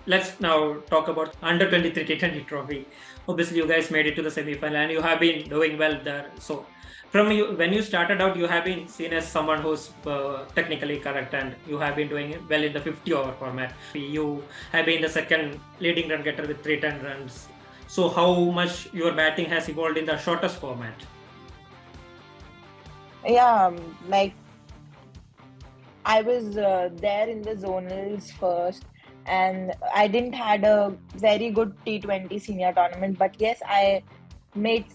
let's now talk about under 23 T20 trophy. Obviously, you guys made it to the semi-final and you have been doing well there. So, from you, when you started out, you have been seen as someone who's technically correct and you have been doing well in the 50-over format. You have been the second leading run getter with 310 runs. So, how much your batting has evolved in the shortest format? Yeah, like I was there in the zonals first, and I didn't had a very good T20 senior tournament. But yes, I made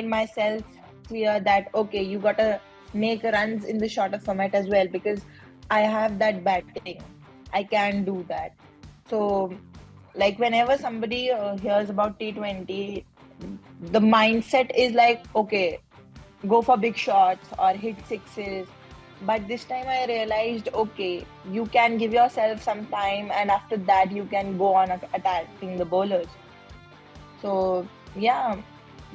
myself clear that okay, you gotta make runs in the shorter format as well because I have that batting. I can do that. So, like whenever somebody hears about T20, the mindset is like okay, go for big shots or hit sixes. But this time I realized, okay, you can give yourself some time, and after that, you can go on attacking the bowlers. So, yeah,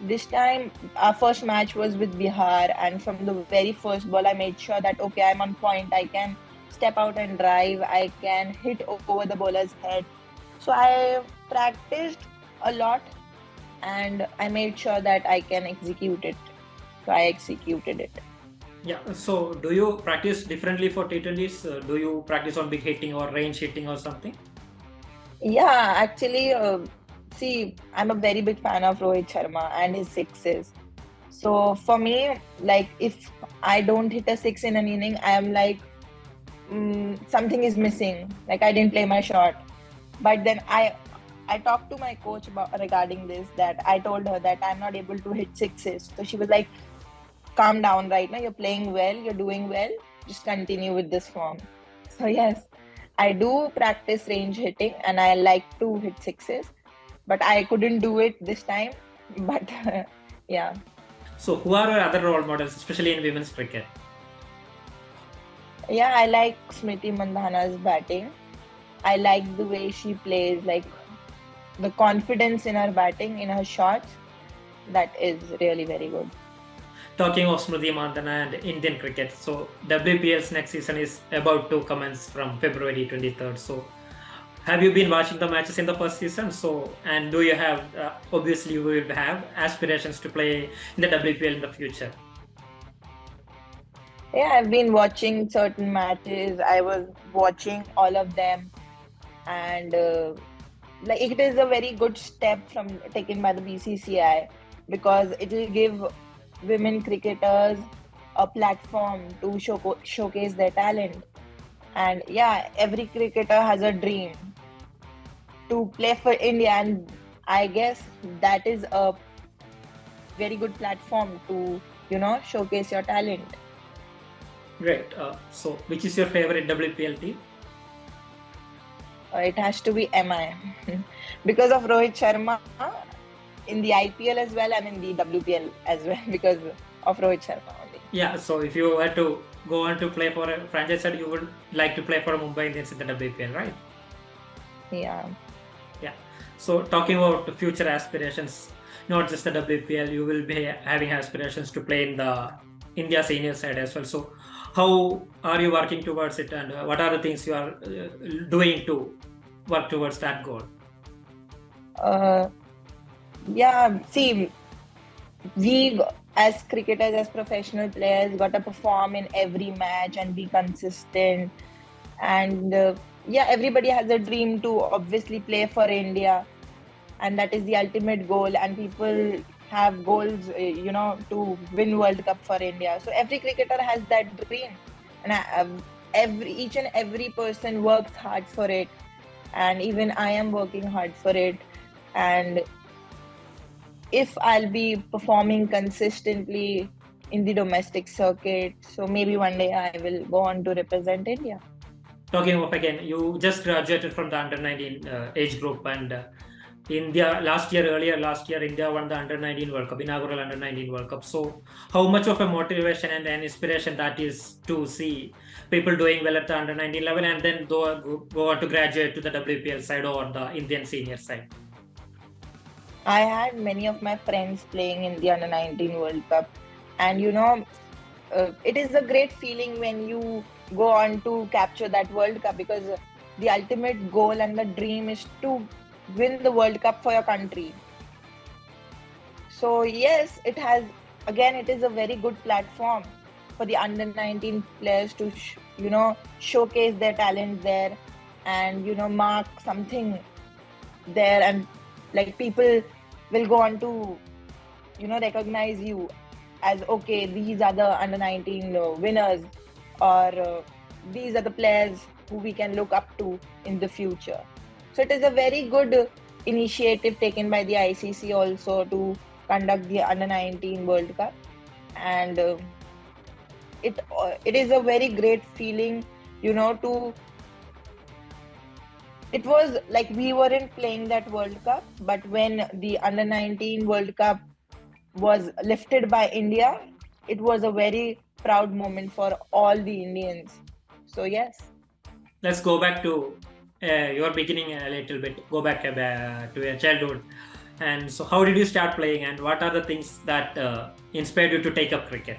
this time our first match was with Bihar, and from the very first ball, I made sure that, okay, I'm on point, I can step out and drive, I can hit over the bowler's head. So, I practiced a lot and I made sure that I can execute it. So, I executed it. Yeah, so do you practice differently for T20s? Do you practice on big hitting or range hitting or something? Yeah, actually, see, I'm a very big fan of Rohit Sharma and his sixes. So for me, like if I don't hit a six in an inning, I am like something is missing. Like I didn't play my shot. But then I talked to my coach about regarding this that I told her that I'm not able to hit sixes. So she was like, "Calm down, right now. You're playing well. You're doing well. Just continue with this form." So yes, I do practice range hitting and I like to hit sixes, but I couldn't do it this time. But yeah. So, who are your other role models, especially in women's cricket? Yeah, I like Smriti Mandhana's batting. I like the way she plays, like the confidence in her batting, in her shots. That is really very good. Talking of Smriti Mandhana and Indian cricket, so WPL's next season is about to commence from February 23rd. So, have you been watching the matches in the first season? So, and do you have, obviously, you will have aspirations to play in the WPL in the future? Yeah, I've been watching certain matches. I was watching all of them, and like it is a very good step from taken by the BCCI because it will give women cricketers a platform to showcase their talent. And yeah, every cricketer has a dream to play for India, and I guess that is a very good platform to showcase your talent. Great. So, which is your favorite WPL team? It has to be MI because of Rohit Sharma in the IPL as well and in the WPL as well because of Rohit Sharma only. Yeah, so if you were to go on to play for a franchise side, you would like to play for Mumbai Indians in the WPL, right? Yeah. Yeah. So talking about future aspirations, not just the WPL, you will be having aspirations to play in the India senior side as well. So how are you working towards it, and what are the things you are doing to work towards that goal? Uh, yeah. See, we as cricketers, as professional players, got to perform in every match and be consistent. And yeah, everybody has a dream to obviously play for India, and that is the ultimate goal. And people have goals, to win World Cup for India. So every cricketer has that dream, and each and every person works hard for it. And even I am working hard for it. And if I'll be performing consistently in the domestic circuit, so maybe one day I will go on to represent India. Talking of again, you just graduated from the under 19 age group, and earlier last year, India won the under 19 World Cup, inaugural under 19 World Cup. So, how much of a motivation and an inspiration that is to see people doing well at the under 19 level and then go on to graduate to the WPL side or the Indian senior side? I had many of my friends playing in the under 19 World Cup, and it is a great feeling when you go on to capture that World Cup because the ultimate goal and the dream is to win the World Cup for your country. So yes, it is a very good platform for the under 19 players to showcase their talent there, and mark something there, and like people will go on to recognize you as, okay, these are the under 19 winners, or these are the players who we can look up to in the future. So it is a very good initiative taken by the ICC also to conduct the under 19 World Cup, and it is a very great feeling, to. It was like we weren't playing that World Cup, but when the under 19 World Cup was lifted by India, it was a very proud moment for all the Indians. So yes. Let's go back to your beginning a little bit. Go back to your childhood. And so, how did you start playing, and what are the things that inspired you to take up cricket?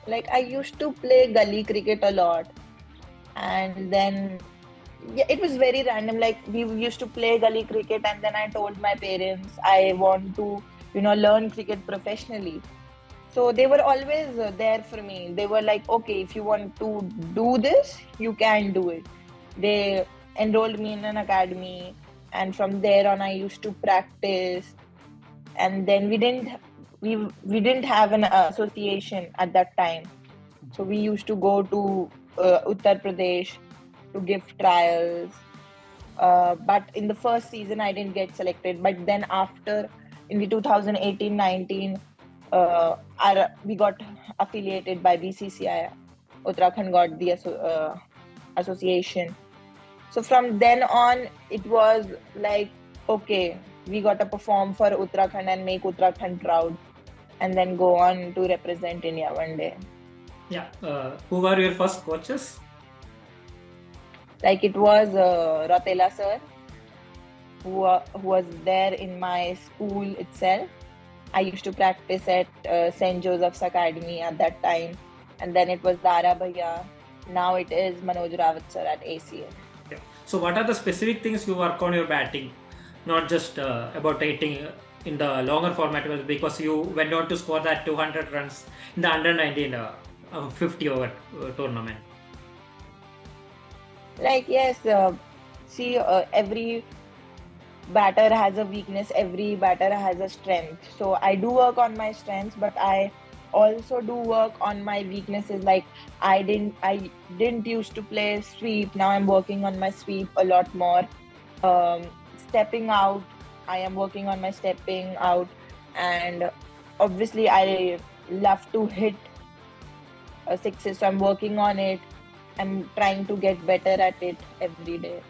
Like, I used to play gully cricket a lot, and then it was very random. Like, we used to play gully cricket, and then I told my parents I want to, learn cricket professionally. So they were always there for me. They were like, okay, if you want to do this, you can do it. They enrolled me in an academy, and from there on, I used to practice. And then we didn't have an association at that time, so we used to go to Uttar Pradesh to give trials. But in the first season, I didn't get selected. But then after, in the 2018-19, we got affiliated by BCCI. Uttarakhand got the association. So from then on, it was like, okay, we got to perform for Uttarakhand and make Uttarakhand proud, and then go on to represent India one day. Yeah. Who were your first coaches? Like, it was Ratela sir, who was there in my school itself. I used to practice at St. Joseph's Academy at that time. And then it was Dara Bhaiya. Now it is Manoj Rawat sir at ACL. Yeah. So what are the specific things you work on your batting? Not just about hitting in the longer format, because you went on to score that 200 runs in the under 19 50 over tournament. Like, yes, every batter has a weakness, every batter has a strength. So I do work on my strengths, but I also do work on my weaknesses. Like, I didn't used to play sweep. Now I'm working on my sweep a lot more. Stepping out, I am working on my stepping out, and obviously I love to hit sixes, so I'm working on it. I'm trying to get better at it every day.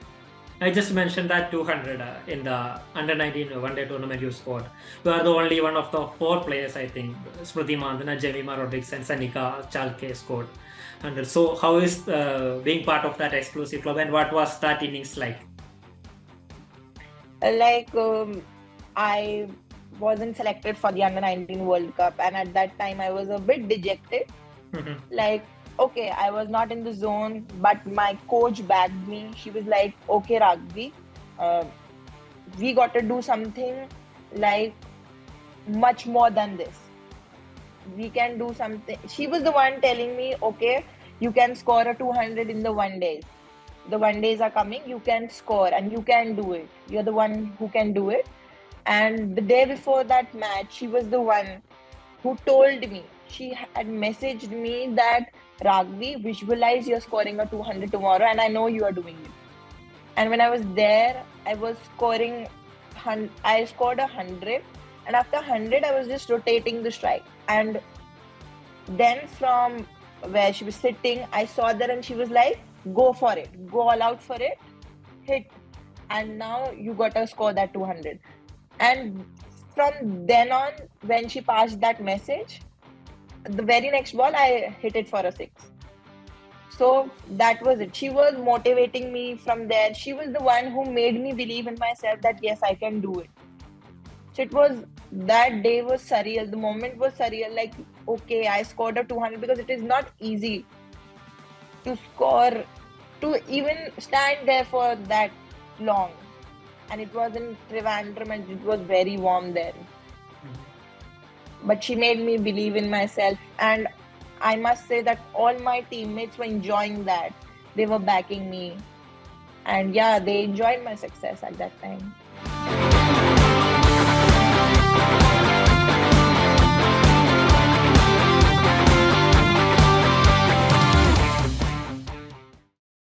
I just mentioned that 200 in the under 19 one day tournament you scored. You are the only one of the 4 players, I think. Smriti Mandhana, Jemima Rodriguez, and Sanika Chalke scored. And so, how is being part of that exclusive club, and what was that innings like? Like, I wasn't selected for the under 19 World Cup, and at that time I was a bit dejected. Like, okay, I was not in the zone, but my coach backed me. She was like, okay, Raghvi, we got to do something like much more than this. We can do something. She was the one telling me, okay, you can score a 200 in the one days. The one days are coming, you can score and you can do it. You're the one who can do it. And the day before that match, she was the one who told me, she had messaged me that, Raghvi, visualize you're scoring a 200 tomorrow, and I know you are doing it. And when I was there, I scored 100, and after 100, I was just rotating the strike. And then from where she was sitting, I saw that, and she was like, go for it, go all out for it, hit, and now you gotta score that 200. And from then on, when she passed that message, the very next ball I hit it for a 6. So that was it. She was motivating me from there. She was the one who made me believe in myself that yes, I can do it. So it was, that day was surreal. The moment was surreal. Like, okay, I scored a 200, because it is not easy to score to even stand there for that long. And it was in Trivandrum and it was very warm there. But she made me believe in myself, and I must say that all my teammates were enjoying that. They were backing me, and yeah, they enjoyed my success at that time.